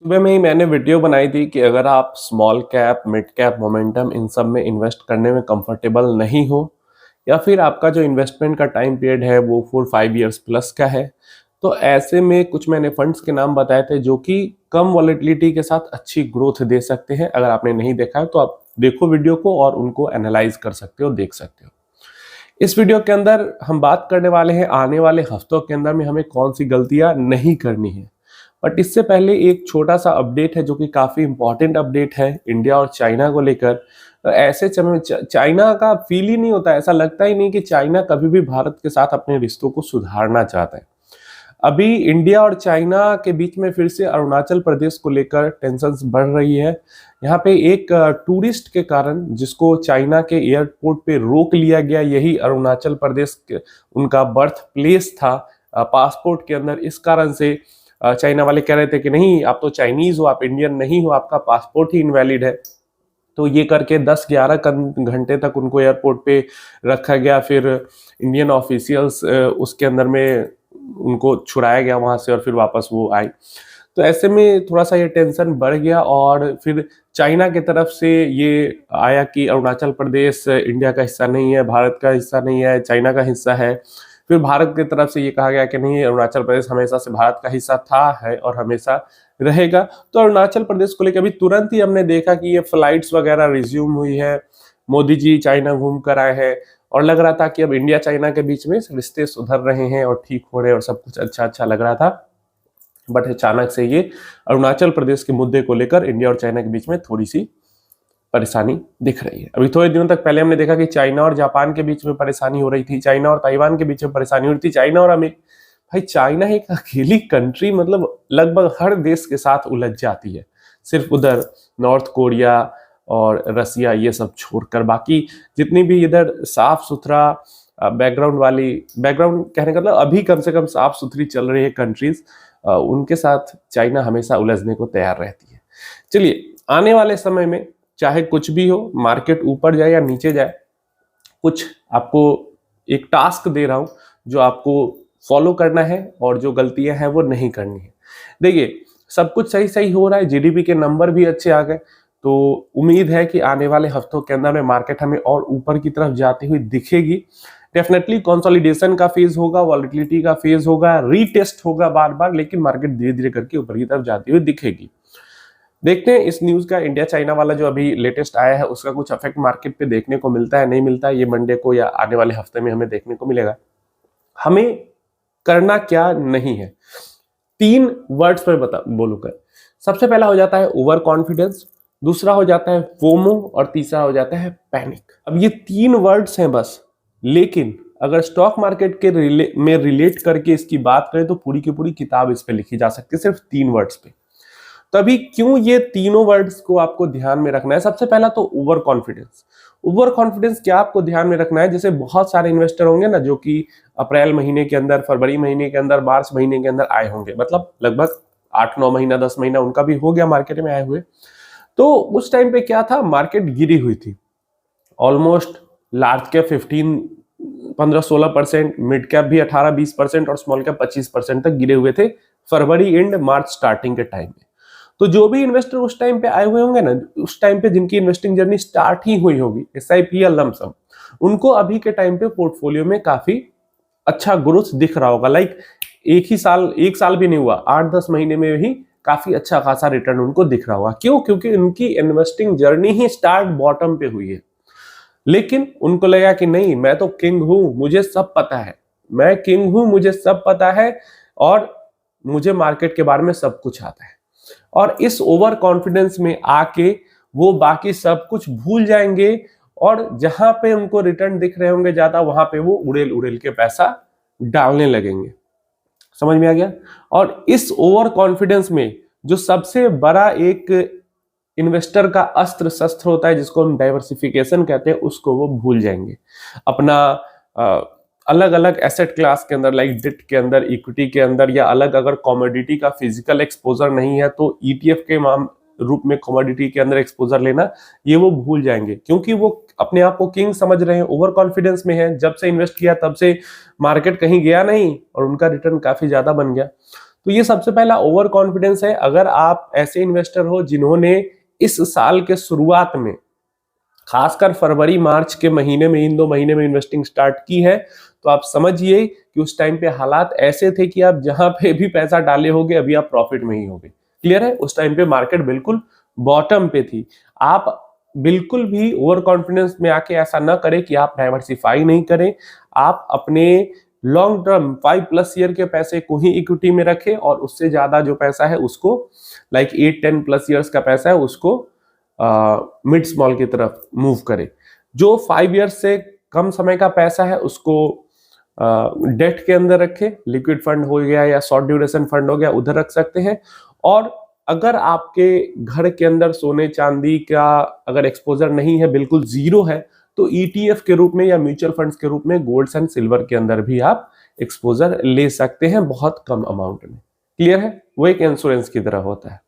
सुबह में ही मैंने वीडियो बनाई थी कि अगर आप small cap, mid cap, momentum इन सब में इन्वेस्ट करने में कंफर्टेबल नहीं हो या फिर आपका जो इन्वेस्टमेंट का टाइम पीरियड है वो 4-5 इयर्स प्लस का है, तो ऐसे में कुछ मैंने फंड्स के नाम बताए थे जो कि कम वॉलेटिलिटी के साथ अच्छी ग्रोथ दे सकते हैं। अगर आपने नहीं देखा है तो आप देखो वीडियो को और उनको एनालाइज कर सकते हो, देख सकते हो। इस वीडियो के अंदर हम बात करने वाले हैं आने वाले हफ्तों के अंदर में हमें कौन सी गलतियां नहीं करनी है। बट इससे पहले एक छोटा सा अपडेट है जो कि काफी इंपॉर्टेंट अपडेट है इंडिया और चाइना को लेकर। ऐसे समय चाइना का फील ही नहीं होता, ऐसा लगता ही नहीं कि चाइना कभी भी भारत के साथ अपने रिश्तों को सुधारना चाहता है। अभी इंडिया और चाइना के बीच में फिर से अरुणाचल प्रदेश को लेकर टेंशन्स बढ़ रही है। यहाँ पे एक टूरिस्ट के कारण जिसको चाइना के एयरपोर्ट पे रोक लिया गया, यही अरुणाचल प्रदेश के उनका बर्थ प्लेस था पासपोर्ट के अंदर। इस कारण से चाइना वाले कह रहे थे कि नहीं, आप तो चाइनीज हो, आप इंडियन नहीं हो, आपका पासपोर्ट ही इनवैलिड है। तो ये करके 10-11 घंटे तक उनको एयरपोर्ट पे रखा गया। फिर इंडियन ऑफिशियल्स उसके अंदर में उनको छुड़ाया गया वहां से और फिर वापस वो आए। तो ऐसे में थोड़ा सा ये टेंशन बढ़ गया और फिर चाइना की तरफ से ये आया कि अरुणाचल प्रदेश इंडिया का हिस्सा नहीं है, भारत का हिस्सा नहीं है, चाइना का हिस्सा है। फिर भारत की तरफ से ये कहा गया कि नहीं, अरुणाचल प्रदेश हमेशा से भारत का हिस्सा था, है और हमेशा रहेगा। तो अरुणाचल प्रदेश को लेकर अभी तुरंत ही हमने देखा कि ये फ्लाइट्स वगैरह रिज्यूम हुई है, मोदी जी चाइना घूम कर आए हैं और लग रहा था कि अब इंडिया चाइना के बीच में रिश्ते सुधर रहे हैं और ठीक हो रहे हैं और सब कुछ अच्छा अच्छा लग रहा था। बट अचानक से ये अरुणाचल प्रदेश के मुद्दे को लेकर इंडिया और चाइना के बीच में थोड़ी सी परेशानी दिख रही है। अभी थोड़े दिनों तक पहले हमने देखा कि चाइना और जापान के बीच में परेशानी हो रही थी, चाइना और ताइवान के बीच में परेशानी हो रही थी, चाइना और अमेरिका। भाई चाइना एक अकेली कंट्री मतलब लगभग हर देश के साथ उलझ जाती है, सिर्फ उधर नॉर्थ कोरिया और रसिया ये सब छोड़कर बाकी जितनी भी इधर साफ सुथरा बैकग्राउंड वाली, बैकग्राउंड कहने का मतलब अभी कम से कम साफ सुथरी चल रही है कंट्रीज, उनके साथ चाइना हमेशा उलझने को तैयार रहती है। चलिए, आने वाले समय में चाहे कुछ भी हो, मार्केट ऊपर जाए या नीचे जाए, कुछ आपको एक टास्क दे रहा हूं जो आपको फॉलो करना है और जो गलतियां हैं वो नहीं करनी है। देखिए, सब कुछ सही सही हो रहा है, जीडीपी के नंबर भी अच्छे आ गए, तो उम्मीद है कि आने वाले हफ्तों के अंदर में मार्केट हमें और ऊपर की तरफ जाती हुई दिखेगी। डेफिनेटली कंसोलिडेशन का फेज होगा, वॉलिटिलिटी का फेज होगा, रीटेस्ट होगा बार बार, लेकिन मार्केट धीरे धीरे करके ऊपर की तरफ जाती हुई दिखेगी। देखते हैं इस न्यूज का इंडिया चाइना वाला जो अभी लेटेस्ट आया है उसका कुछ इफेक्ट मार्केट पे देखने को मिलता है नहीं मिलता है, ये मंडे को या आने वाले हफ्ते में हमें देखने को मिलेगा। हमें करना क्या नहीं है, 3 वर्ड्स में बोलूंगा। सबसे पहला हो जाता है ओवर कॉन्फिडेंस, दूसरा हो जाता है फोमो और तीसरा हो जाता है पैनिक। अब ये 3 वर्ड्स हैं बस, लेकिन अगर स्टॉक मार्केट के में रिलेट करके इसकी बात करें तो पूरी की पूरी किताब इस पे लिखी जा सकती है सिर्फ 3 वर्ड्स पे। तभी क्यों ये तीनों वर्ड्स को आपको ध्यान में रखना है। सबसे पहला तो ओवर कॉन्फिडेंस। ओवर कॉन्फिडेंस क्या आपको ध्यान में रखना है, जैसे बहुत सारे इन्वेस्टर होंगे ना जो कि अप्रैल महीने के अंदर, फरवरी महीने के अंदर, मार्च महीने के अंदर आए होंगे, मतलब लगभग 8-9 महीना 10 महीना उनका भी हो गया मार्केट में आए हुए। तो उस टाइम पे क्या था, मार्केट गिरी हुई थी almost. Large cap 15-16%, mid cap भी 18-20% और स्मॉल कैप 25% तक गिरे हुए थे फरवरी एंड मार्च स्टार्टिंग के टाइम में। तो जो भी इन्वेस्टर उस टाइम पे आए हुए होंगे ना, उस टाइम पे जिनकी इन्वेस्टिंग जर्नी स्टार्ट ही हुई होगी, एसआईपी या लमसम, उनको अभी के टाइम पे पोर्टफोलियो में काफी अच्छा ग्रोथ दिख रहा होगा। लाइक एक साल भी नहीं हुआ, 8-10 महीने में ही काफी अच्छा खासा रिटर्न उनको दिख रहा होगा। क्यों? क्योंकि उनकी इन्वेस्टिंग जर्नी ही स्टार्ट बॉटम पे हुई है, लेकिन उनको लगा कि नहीं, मैं तो किंग हूं, मुझे सब पता है, मैं किंग हूं, मुझे सब पता है और मुझे मार्केट के बारे में सब कुछ आता है। और इस ओवर कॉन्फिडेंस में आके वो बाकी सब कुछ भूल जाएंगे और जहां पे उनको रिटर्न दिख रहे होंगे ज्यादा, वहां पे वो उड़ेल उड़ेल के पैसा डालने लगेंगे। समझ में आ गया? और इस ओवर कॉन्फिडेंस में जो सबसे बड़ा एक इन्वेस्टर का अस्त्र शस्त्र होता है, जिसको हम डाइवर्सिफिकेशन कहते हैं, उसको वो भूल जाएंगे। अपना अलग अलग एसेट क्लास के अंदर, लाइक डेट के अंदर, इक्विटी के अंदर, या अलग अगर कमोडिटी का फिजिकल एक्सपोजर नहीं है तो ईटीएफ के रूप में कमोडिटी के अंदर एक्सपोजर लेना, ये वो भूल जाएंगे, क्योंकि वो अपने आप को किंग समझ रहे हैं, ओवर कॉन्फिडेंस में है। जब से इन्वेस्ट किया तब से मार्केट कहीं गया नहीं और उनका रिटर्न काफी ज्यादा बन गया। तो ये सबसे पहला ओवर कॉन्फिडेंस है। अगर आप ऐसे इन्वेस्टर हो जिन्होंने इस साल के शुरुआत में खासकर फरवरी मार्च के महीने में, इन 2 महीने में इन्वेस्टिंग स्टार्ट की है, तो आप समझिए कि उस टाइम पे हालात ऐसे थे कि आप जहां पे भी पैसा डाले होगे अभी आप प्रॉफिट में ही होगे। क्लियर है? उस टाइम पे मार्केट बिल्कुल बॉटम पे थी। आप बिल्कुल भी ओवर कॉन्फिडेंस में आके ऐसा ना करें कि आप डाइवर्सिफाई नहीं करें। आप अपने लॉन्ग टर्म 5+ ईयर के पैसे को ही इक्विटी में रखें और उससे ज्यादा जो पैसा है उसको, लाइक 8-10+ ईयर्स का पैसा है उसको मिड स्मॉल की तरफ मूव करें। जो 5 ईयर्स से कम समय का पैसा है उसको डेट के अंदर रखें, लिक्विड फंड हो गया या शॉर्ट ड्यूरेशन फंड हो गया, उधर रख सकते हैं। और अगर आपके घर के अंदर सोने चांदी का अगर एक्सपोजर नहीं है, बिल्कुल जीरो है, तो ईटीएफ के रूप में या म्यूचुअल फंड्स के रूप में गोल्ड एंड सिल्वर के अंदर भी आप एक्सपोजर ले सकते हैं बहुत कम अमाउंट में। क्लियर है? वो एक इंश्योरेंस की तरह होता है।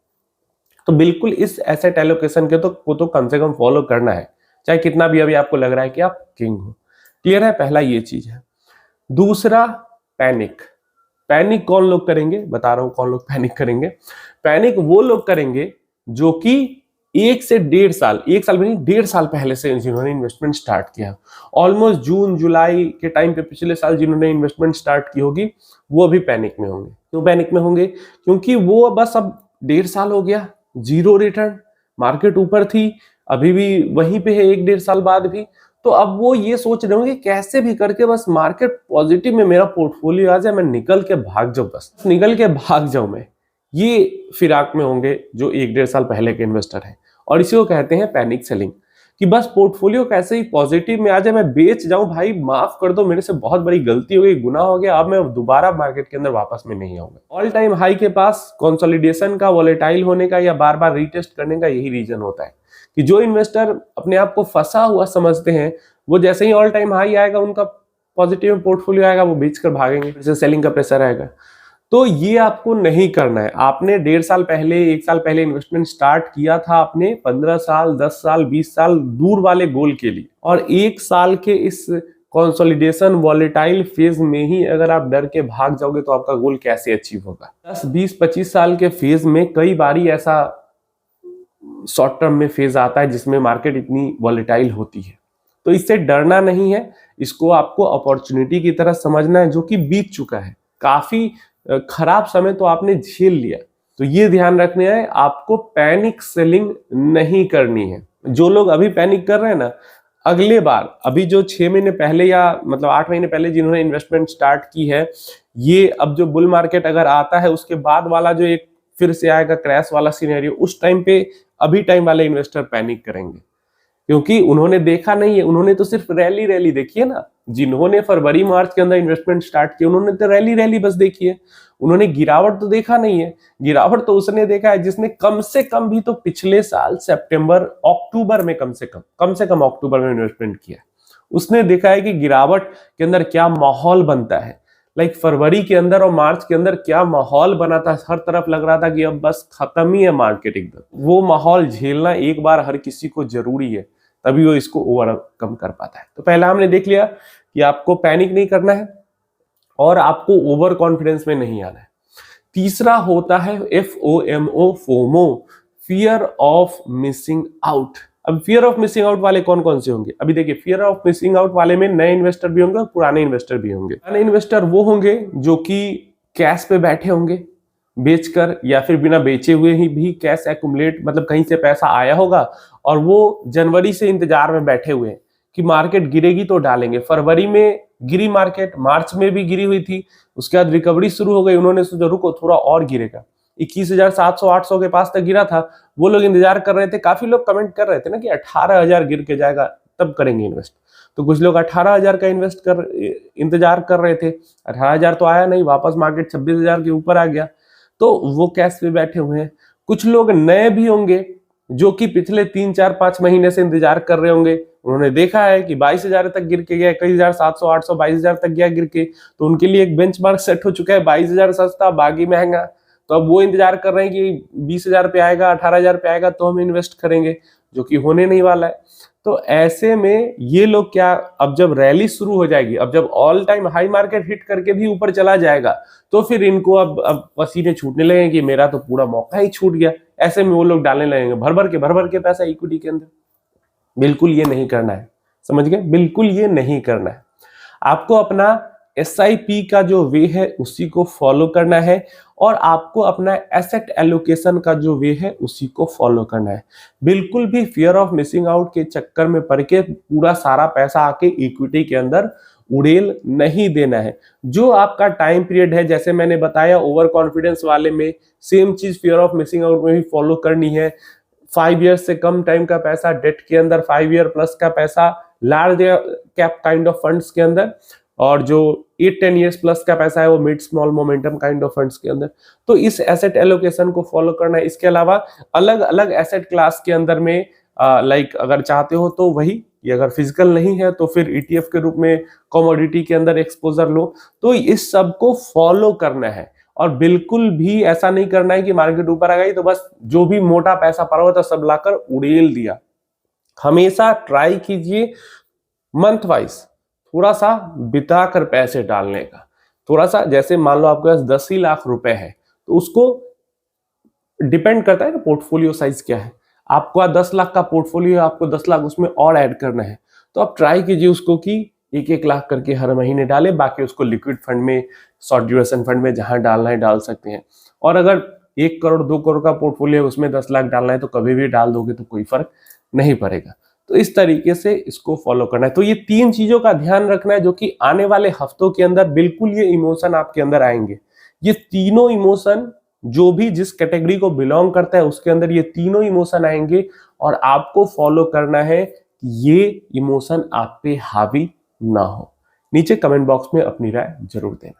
तो बिल्कुल इस एसेट एलोकेशन के तो कम से कम फॉलो करना है, चाहे कितना भी अभी आपको लग रहा है कि आप किंग हो। क्लियर है? पहला ये चीज है। दूसरा, पैनिक। पैनिक कौन लोग करेंगे? बता रहा हूं कौन लोग पैनिक करेंगे। पैनिक वो लोग करेंगे जो कि 1 साल में नहीं, 1.5 साल पहले से जिन्होंने इन्वेस्टमेंट स्टार्ट किया, ऑलमोस्ट जून जुलाई के टाइम पे पिछले साल जिन्होंने इन्वेस्टमेंट स्टार्ट की होगी, वो भी पैनिक में होंगे। क्यों पैनिक में होंगे? क्योंकि वो बस अब 1.5 साल हो गया, जीरो रिटर्न, मार्केट ऊपर थी, अभी भी वहीं पे है 1-1.5 साल बाद भी। तो अब वो ये सोच रहे होंगे कैसे भी करके बस मार्केट पॉजिटिव में मेरा पोर्टफोलियो आ जाए, मैं निकल के भाग जाऊं, बस निकल के भाग जाऊं मैं। ये फिराक में होंगे जो 1-1.5 साल पहले के इन्वेस्टर हैं। और इसी को कहते हैं पैनिक सेलिंग, कि बस पोर्टफोलियो कैसे ही पॉजिटिव में आ जाए, मैं बेच जाऊं, भाई माफ कर दो, मेरे से बहुत बड़ी गलती हो गई, गुनाह हो गया, अब मैं दोबारा मार्केट के अंदर वापस में नहीं आऊंगा। ऑल टाइम हाई के पास कंसोलिडेशन का, वॉलेटाइल होने का या बार बार रीटेस्ट करने का यही रीजन होता है कि जो इन्वेस्टर अपने आप को फंसा हुआ समझते हैं, वो जैसे ही ऑल टाइम हाई आएगा, उनका पॉजिटिव पोर्टफोलियो आएगा, वो बेच कर भागेंगे, फिर से सेलिंग का प्रेशर आएगा। तो ये आपको नहीं करना है। आपने 1.5 साल पहले, 1 साल पहले इन्वेस्टमेंट स्टार्ट किया था आपने 15 साल, 10 साल, 20 साल दूर वाले गोल के लिए, और 1 साल के इस कंसोलिडेशन वॉलेटाइल फेज में ही अगर आप डर के भाग जाओगे तो आपका गोल कैसे अचीव होगा? 10, 20, 25 साल के फेज में कई बारी ऐसा शॉर्ट टर्म में फेज आता है जिसमें मार्केट इतनी वॉलेटाइल होती है। तो इससे डरना नहीं है, इसको आपको अपॉर्चुनिटी की तरह समझना है, जो कि बीत चुका है। काफी खराब समय तो आपने झेल लिया। तो ये ध्यान रखना है, आपको पैनिक सेलिंग नहीं करनी है। जो लोग अभी पैनिक कर रहे हैं ना, अगले बार, अभी जो 6 महीने पहले या मतलब 8 महीने पहले जिन्होंने इन्वेस्टमेंट स्टार्ट की है, ये अब जो बुल मार्केट अगर आता है उसके बाद वाला जो एक फिर से आएगा क्रैश वाला सिनेरियो, उस टाइम पे अभी टाइम वाले इन्वेस्टर पैनिक करेंगे, क्योंकि उन्होंने देखा नहीं है। उन्होंने तो सिर्फ रैली देखी है ना। जिन्होंने फरवरी मार्च के अंदर इन्वेस्टमेंट स्टार्ट किया, उन्होंने तो रैली बस देखी है, उन्होंने गिरावट तो देखा नहीं है। गिरावट तो उसने देखा है जिसने कम से कम भी तो पिछले साल सितंबर अक्टूबर में कम से कम अक्टूबर में इन्वेस्टमेंट किया। उसने देखा है कि गिरावट के अंदर क्या माहौल बनता है। लाइक फरवरी के अंदर और मार्च के अंदर क्या माहौल बना था, हर तरफ लग रहा था कि अब बस खत्म ही है मार्केट एकदम। वो माहौल झेलना एक बार हर किसी को जरूरी है, तभी वो इसको ओवरकम कर पाता है। तो पहला हमने देख लिया कि आपको पैनिक नहीं करना है और आपको ओवर कॉन्फिडेंस में नहीं आना है। तीसरा होता है FOMO, FOMO, fear of missing out. अब फियर ऑफ मिसिंग आउट वाले कौन कौन से होंगे? अभी देखिए, फियर ऑफ मिसिंग आउट वाले में नए इन्वेस्टर भी होंगे और पुराने इन्वेस्टर भी होंगे। पुराने इन्वेस्टर वो होंगे जो कि कैश पे बैठे होंगे, बेचकर या फिर बिना बेचे हुए ही भी कैश एक्युमुलेट, मतलब कहीं से पैसा आया होगा और वो जनवरी से इंतजार में बैठे हुए हैं कि मार्केट गिरेगी तो डालेंगे। फरवरी में गिरी मार्केट, मार्च में भी गिरी हुई थी, उसके बाद रिकवरी शुरू हो गई, उन्होंने सोचा रुको थोड़ा और गिरेगा, 21,700-800 के पास तक गिरा था। वो लोग इंतजार कर रहे थे। काफी लोग कमेंट कर रहे थे ना कि 18,000 गिर के जाएगा तब करेंगे इन्वेस्ट। तो कुछ लोग 18,000 का इंतजार कर रहे थे। 18,000 तो आया नहीं, वापस मार्केट 26,000 के ऊपर आ गया, तो वो कैश पे बैठे हुए हैं। कुछ लोग नए भी होंगे जो कि पिछले 3-4-5 महीने से इंतजार कर रहे होंगे। उन्होंने देखा है कि 22,000 तक गिर के गया, 21,700-800, 22,000 तक गया गिर के, तो उनके लिए एक बेंचमार्क सेट हो चुका है, 22,000 सस्ता बाकी महंगा। तो अब वो इंतजार कर रहे हैं कि 20,000 पे आएगा, 18,000 पे आएगा तो हम इन्वेस्ट करेंगे। जो कि होने नहीं वाला है। तो ऐसे में ये लोग क्या, अब जब रैली शुरू हो जाएगी, अब जब all time high market hit करके भी ऊपर चला जाएगा, तो फिर इनको अब पसीने छूटने लगेंगे कि मेरा तो पूरा मौका ही छूट गया। ऐसे में वो लोग डालने लगेंगे भर भर के पैसा इक्विटी के अंदर। बिल्कुल ये नहीं करना है, समझ गए? बिल्कुल ये नहीं करना है। आपको अपना SIP का जो वे है उसी को फॉलो करना है, और आपको अपना एसेट एलोकेशन का जो वे है उसी को फॉलो करना है। बिल्कुल भी फियर ऑफ मिसिंग आउट के चक्कर में पड़ के पूरा सारा पैसा आके इक्विटी के अंदर उड़ेल नहीं देना है। जो आपका टाइम पीरियड है, जैसे मैंने बताया ओवर कॉन्फिडेंस वाले में सेम चीज फियर ऑफ मिसिंग आउट में भी फॉलो करनी है। 5 ईयर से कम टाइम का पैसा डेट के अंदर, 5 ईयर प्लस का पैसा large cap kind of funds के अंदर, और जो 8-10 ईयर्स प्लस का पैसा है वो mid small momentum kind of funds के अंदर। तो इस एसेट एलोकेशन को फॉलो करना है। इसके अलावा अलग अलग एसेट क्लास के अंदर में लाइक अगर चाहते हो तो वही, ये अगर फिजिकल नहीं है तो फिर ETF के रूप में कमोडिटी के अंदर एक्सपोजर लो। तो इस सब को फॉलो करना है, और बिल्कुल भी ऐसा नहीं करना है कि मार्केट ऊपर आ गई तो बस जो भी मोटा पैसा पड़ा हुआ था सब लाकर उड़ेल दिया। हमेशा ट्राई कीजिए मंथ वाइज थोड़ा सा बिता कर पैसे डालने का। थोड़ा सा, जैसे मान लो आपके पास 10 ही लाख रुपए है, तो उसको डिपेंड करता है ना पोर्टफोलियो साइज क्या है। आपको 10 लाख का पोर्टफोलियो है, आपको 10 लाख उसमें और ऐड करना है, तो आप ट्राई कीजिए उसको कि 1-1 लाख करके हर महीने डालें, बाकी उसको लिक्विड फंड में, शॉर्ट ड्यूरेशन फंड में जहां डालना है डाल सकते हैं। और अगर 1 करोड़ 2 करोड़ का पोर्टफोलियो है, उसमें 10 लाख डालना है तो कभी भी डाल दोगे तो कोई फर्क नहीं पड़ेगा। तो इस तरीके से इसको फॉलो करना है। तो ये 3 चीजों का ध्यान रखना है जो कि आने वाले हफ्तों के अंदर बिल्कुल ये इमोशन आपके अंदर आएंगे। ये तीनों इमोशन जो भी जिस कैटेगरी को बिलोंग करता है उसके अंदर ये तीनों इमोशन आएंगे, और आपको फॉलो करना है कि ये इमोशन आप पे हावी ना हो। नीचे कमेंट बॉक्स में अपनी राय जरूर देना।